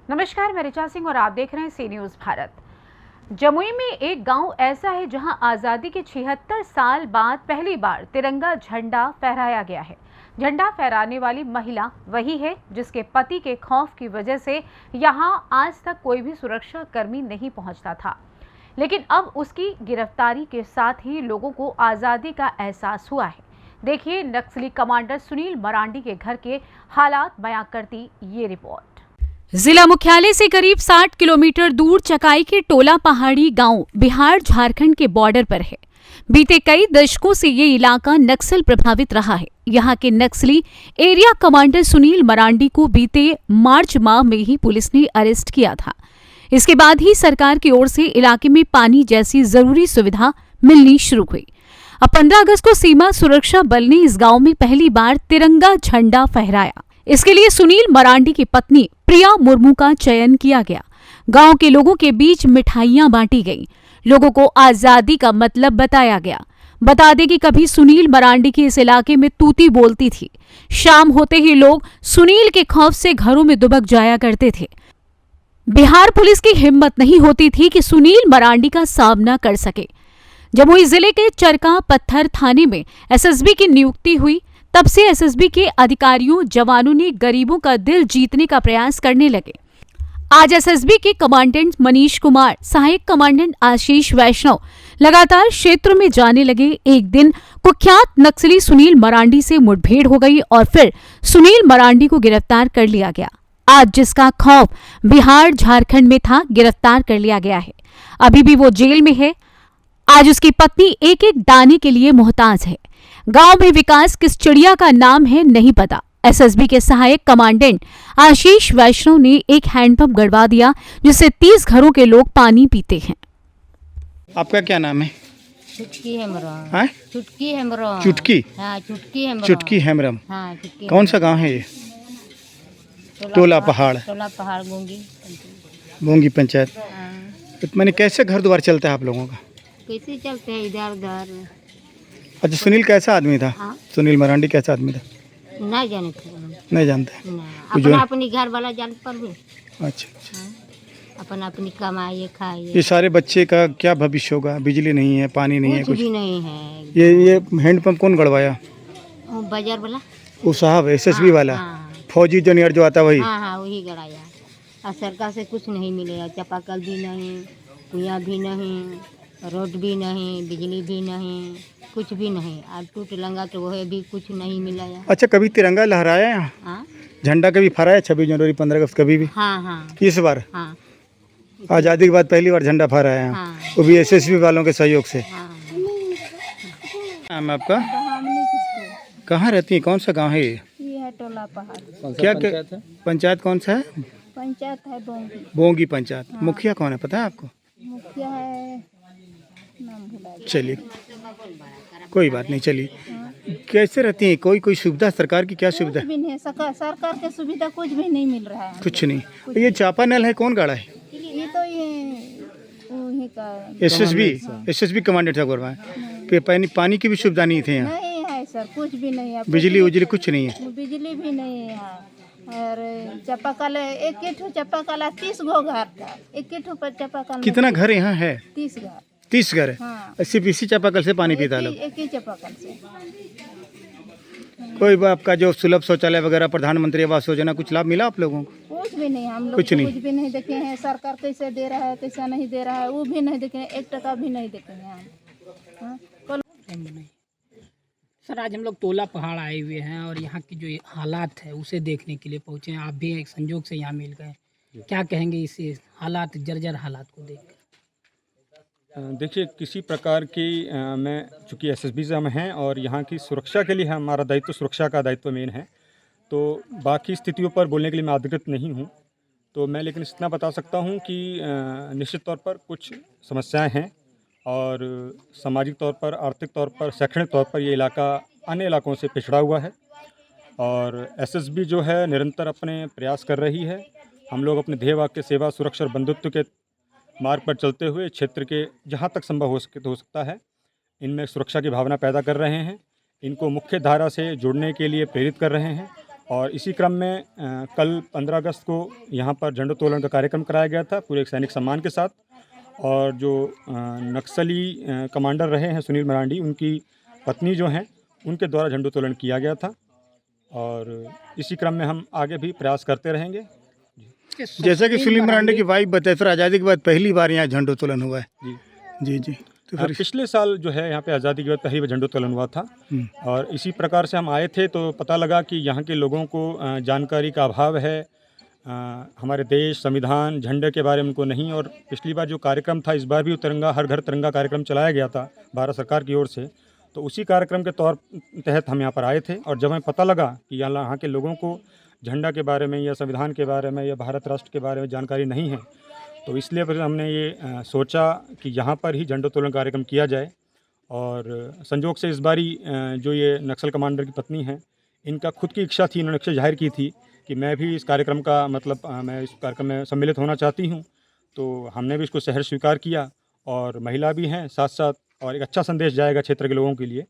नमस्कार, मैं ऋचा सिंह और आप देख रहे हैं सी न्यूज़ भारत। जमुई में एक गांव ऐसा है जहां आज़ादी के 76 साल बाद पहली बार तिरंगा झंडा फहराया गया है। झंडा फहराने वाली महिला वही है जिसके पति के खौफ की वजह से यहां आज तक कोई भी सुरक्षा कर्मी नहीं पहुंचता था, लेकिन अब उसकी गिरफ्तारी के साथ ही लोगों को आज़ादी का एहसास हुआ है। देखिए नक्सली कमांडर सुनील मरांडी के घर के हालात बयां करती ये रिपोर्ट। जिला मुख्यालय से करीब 60 किलोमीटर दूर चकाई के टोला पहाड़ी गांव बिहार झारखंड के बॉर्डर पर है। बीते कई दशकों से ये इलाका नक्सल प्रभावित रहा है। यहां के नक्सली एरिया कमांडर सुनील मरांडी को बीते मार्च माह में ही पुलिस ने अरेस्ट किया था। इसके बाद ही सरकार की ओर से इलाके में पानी जैसी जरूरी सुविधा मिलनी शुरू हुई। अब 15 अगस्त को सीमा सुरक्षा बल ने इस गांव में पहली बार तिरंगा झंडा फहराया। इसके लिए सुनील मरांडी की पत्नी प्रिया मुर्मू का चयन किया गया। गांव के लोगों के बीच मिठाइयां बांटी गईं। लोगों को आजादी का मतलब बताया गया। बता दें कि कभी सुनील मरांडी के इस इलाके में तूती बोलती थी। शाम होते ही लोग सुनील के खौफ से घरों में दुबक जाया करते थे। बिहार पुलिस की हिम्मत नहीं होती थी कि सुनील मरांडी का सामना कर सके। जमुई जिले के चरका पत्थर थाने में एसएसबी की नियुक्ति हुई। तब से एसएसबी के अधिकारियों जवानों ने गरीबों का दिल जीतने का प्रयास करने लगे। आज एसएसबी के कमांडेंट मनीष कुमार, सहायक कमांडेंट आशीष वैष्णव लगातार क्षेत्र में जाने लगे। एक दिन कुख्यात नक्सली सुनील मरांडी से मुठभेड़ हो गई और फिर सुनील मरांडी को गिरफ्तार कर लिया गया। आज जिसका खौफ बिहार झारखंड में था, गिरफ्तार कर लिया गया है। अभी भी वो जेल में है। आज उसकी पत्नी एक एक दाने के लिए मोहताज है। गांव में विकास किस चिड़िया का नाम है नहीं पता। एसएसबी के सहायक कमांडेंट आशीष वैष्णव ने एक हैंडपंप गड़वा दिया जिससे 30 घरों के लोग पानी पीते हैं। आपका क्या नाम है? चुटकी हेमरम। हाँ? चुटकी हेमरम। चुटकी? हाँ, चुटकी हेमरम। चुटकी हेमरम। हाँ, चुटकी। कौन सा गांव है ये? टोला पहाड़। टोला पहाड़ गोंगी पंचायत। हाँ। तो मैंने कैसे घर द्वार चलता है आप लोगों का? कैसे चलते हैं इधर उधर। अच्छा, सुनील कैसा आदमी था? हाँ? सुनील मरांडी कैसा आदमी था? नहीं जाने थे हम। नहीं जानते? ना। अपना अपनी घर वाला जान पर भी। अच्छा अच्छा। हाँ? अपन अपनी कमाइए खाइए। ये सारे बच्चे का क्या भविष्य होगा? बिजली नहीं है, पानी नहीं है, कुछ कुछ भी नहीं है। ये हैंडपंप कौन गड़वाया? वो बाजार वाला। वो साहब एसएसबी वाला, हाँ। फौजी जूनियर जो आता वही? हाँ हाँ, वही गड़ाया। और सरकार से कुछ नहीं मिलेगा। चापाकल भी नहीं, कुआं भी नहीं, रोड भी नहीं, बिजली भी नहीं, कुछ भी नहीं। आज टूट लंगा तो वह भी कुछ नहीं मिला। अच्छा, कभी तिरंगा लहराया यहाँ? हाँ? झंडा कभी फहराया? 26 जनवरी 15 अगस्त कभी भी? हाँ हाँ इस बार हाँ आज़ादी के बाद पहली बार झंडा फहराया है। हाँ वो भी एसएसबी वालों के सहयोग से। हाँ। नाम है आपका? कहाँ रहती है? कौन सा गांव है ये? ये है टोला पहाड़। क्या पंचायत कौन सा है? पंचायत है बोंगी। बोंगी पंचायत। मुखिया कौन है पता है आपको? मुखिया है, नाम भुला गया। चलिए कोई बात नहीं। चलिए, कैसे रहती हैं? कोई सुविधा सरकार की? क्या सुविधा? कुछ भी नहीं। सरकार के सुविधा कुछ भी नहीं मिल रहा है। कुछ नहीं। ये चापा नल है कौन गाड़ा है? ये तो ये वही का एसएसबी कमांडेंट साहब करवाए। पानी की भी सुविधा नहीं थी यहाँ? नहीं है सर, कुछ भी नहीं है। बिजली उजली कुछ नहीं है? बिजली भी नहीं है और चापाकल एक ही ठो चापाकल 30 गो घर था। एक ही ठो चापाकल। कितना घर यहाँ है? 30 घर। 30 घर है? हाँ। सिर्फ इसी चापाकल से पानी पीता लोग? एक ही चापाकल से। कोई आपका जो सुलभ शौचालय वगैरह, प्रधानमंत्री आवास योजना, कुछ लाभ मिला आप लोगों को? कुछ भी नहीं। हम लोग कुछ नहीं। कुछ भी नहीं देखे हैं। सरकार कैसे दे रहा है, कैसा नहीं दे रहा है, वो भी नहीं देखे हैं। 1 टका भी नहीं देखे हैं हम। हाँ? सर, आज हम लोग टोला पहाड़ आए हुए हैं और यहाँ की जो हालात है उसे देखने के लिए पहुँचे हैं। आप भी एक संजोग से यहाँ मिल गए, क्या कहेंगे इस हालात, जर्जर हालात को देख? देखिए, किसी प्रकार की मैं चूँकि एसएसबी से हम हैं और यहाँ की सुरक्षा के लिए हमारा दायित्व, सुरक्षा का दायित्व मेन है, तो बाकी स्थितियों पर बोलने के लिए मैं अधिकृत नहीं हूँ। तो मैं लेकिन इतना बता सकता हूँ कि निश्चित तौर पर कुछ समस्याएं हैं और सामाजिक तौर पर, आर्थिक तौर पर, शैक्षणिक तौर पर ये इलाका अन्य इलाकों से पिछड़ा हुआ है और एसएसबी जो है निरंतर अपने प्रयास कर रही है। हम लोग अपने ध्येय वाक्य सेवा, सुरक्षा और बंधुत्व के मार्ग पर चलते हुए क्षेत्र के जहाँ तक संभव हो सकता है इनमें सुरक्षा की भावना पैदा कर रहे हैं, इनको मुख्य धारा से जुड़ने के लिए प्रेरित कर रहे हैं। और इसी क्रम में कल 15 अगस्त को यहाँ पर झंडोत्तोलन का कार्यक्रम कराया गया था पूरे एक सैनिक सम्मान के साथ। और जो नक्सली कमांडर रहे हैं सुनील मरांडी, उनकी पत्नी जो हैं, उनके द्वारा झंडोत्तोलन किया गया था। और इसी क्रम में हम आगे भी प्रयास करते रहेंगे। जैसा कि सुनील मरांडी की वाइफ बताए, सर आज़ादी के बाद पहली बार यहाँ झंडोत्तोलन हुआ है। जी जी तो फिर पिछले साल जो है यहाँ पे आज़ादी के बाद पहली बार झंडोत्तोलन हुआ था। और इसी प्रकार से हम आए थे तो पता लगा कि यहाँ के लोगों को जानकारी का अभाव है, हमारे देश, संविधान, झंडे के बारे में उनको नहीं। और पिछली बार जो कार्यक्रम था, इस बार भी तिरंगा हर घर तिरंगा कार्यक्रम चलाया गया था भारत सरकार की ओर से। तो उसी कार्यक्रम के तहत हम यहाँ पर आए थे। और जब हमें पता लगा कि यहाँ के लोगों को झंडा के बारे में या संविधान के बारे में या भारत राष्ट्र के बारे में जानकारी नहीं है, तो इसलिए फिर हमने ये सोचा कि यहाँ पर ही झंडोत्तोलन कार्यक्रम किया जाए। और संजोग से इस बारी जो ये नक्सल कमांडर की पत्नी हैं, इनका खुद की इच्छा थी, इन्होंने इच्छा जाहिर की थी कि मैं भी इस कार्यक्रम का मैं इस कार्यक्रम में सम्मिलित होना चाहती हूँ। तो हमने भी इसको सहर्ष स्वीकार किया। और महिला भी हैं साथ साथ, और एक अच्छा संदेश जाएगा क्षेत्र के लोगों के लिए।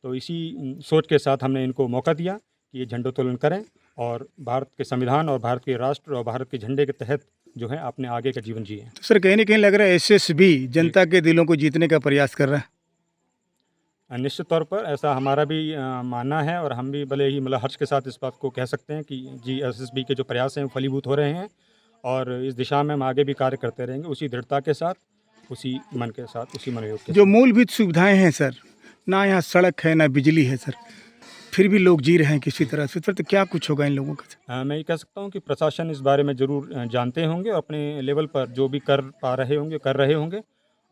तो इसी सोच के साथ हमने इनको मौका दिया कि ये झंडोत्तोलन करें और भारत के संविधान और भारत के राष्ट्र और भारत के झंडे के तहत जो है अपने आगे का जीवन जिए। तो सर कहीं ना कहीं लग रहा है एसएसबी जनता के दिलों को जीतने का प्रयास कर रहा है। निश्चित तौर पर ऐसा हमारा भी मानना है। और हम भी भले ही मतलब हर्ष के साथ इस बात को कह सकते हैं कि जी एसएसबी के जो प्रयास हैं वो फलीभूत हो रहे हैं। और इस दिशा में हम आगे भी कार्य करते रहेंगे, उसी दृढ़ता के साथ, उसी मन के साथ, उसी मनोयोग के जो मूलभूत सुविधाएं हैं सर, ना यहाँ सड़क है ना बिजली है सर, फिर भी लोग जी रहे हैं किसी तरह से, तो क्या कुछ होगा इन लोगों का? मैं ये कह सकता हूँ कि प्रशासन इस बारे में ज़रूर जानते होंगे और अपने लेवल पर जो भी कर रहे होंगे।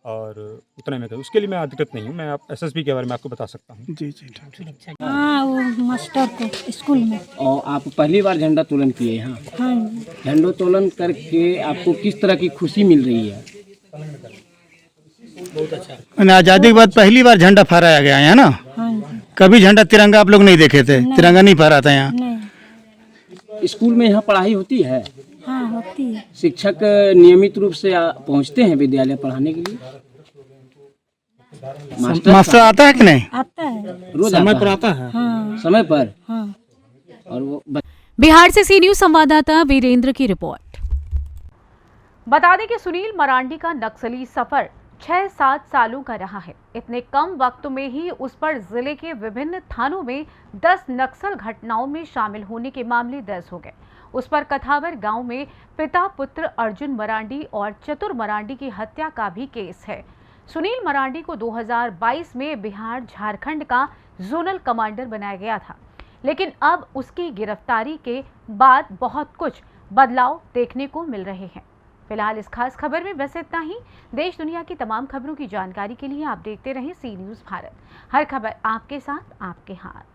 और उतने में उसके लिए मैं अधिकृत नहीं हूँ। मैं आप एसएसबी के बारे में आपको बता सकता हूँ। जी ठीक। हाँ, वो मास्टर को स्कूल में। और आप पहली बार झंडोत्तोलन किए यहाँ? हाँ। झंडोत्तोलन करके आपको किस तरह की खुशी मिल रही है? बहुत अच्छा। आज़ादी के बाद पहली बार झंडा फहराया गया है ना? हाँ। कभी झंडा तिरंगा आप लोग नहीं देखे थे? तिरंगा नहीं फहरा था यहाँ? नहीं। स्कूल में यहाँ पढ़ाई होती है? हाँ होती है। शिक्षक नियमित रूप से पहुँचते हैं विद्यालय पढ़ाने के लिए? मास्टर आता है कि नहीं? आता है। रोज समय पर आता है? हाँ। समय पर? हाँ। और वो बिहार से सी न्यूज़ संवाददाता वीरेंद्र की रिपोर्ट। बता दें कि सुनील मरांडी का नक्सली सफर 6-7 सालों का रहा है। इतने कम वक्त में ही उस पर जिले के विभिन्न थानों में 10 नक्सल घटनाओं में शामिल होने के मामले दर्ज हो गए। उस पर कथावर गांव में पिता पुत्र अर्जुन मरांडी और चतुर मरांडी की हत्या का भी केस है। सुनील मरांडी को 2022 में बिहार झारखंड का जोनल कमांडर बनाया गया था, लेकिन अब उसकी गिरफ्तारी के बाद बहुत कुछ बदलाव देखने को मिल रहे हैं। फिलहाल इस खास खबर में बस इतना ही। देश दुनिया की तमाम खबरों की जानकारी के लिए आप देखते रहें सी न्यूज़ भारत। हर खबर आपके साथ, आपके हाथ।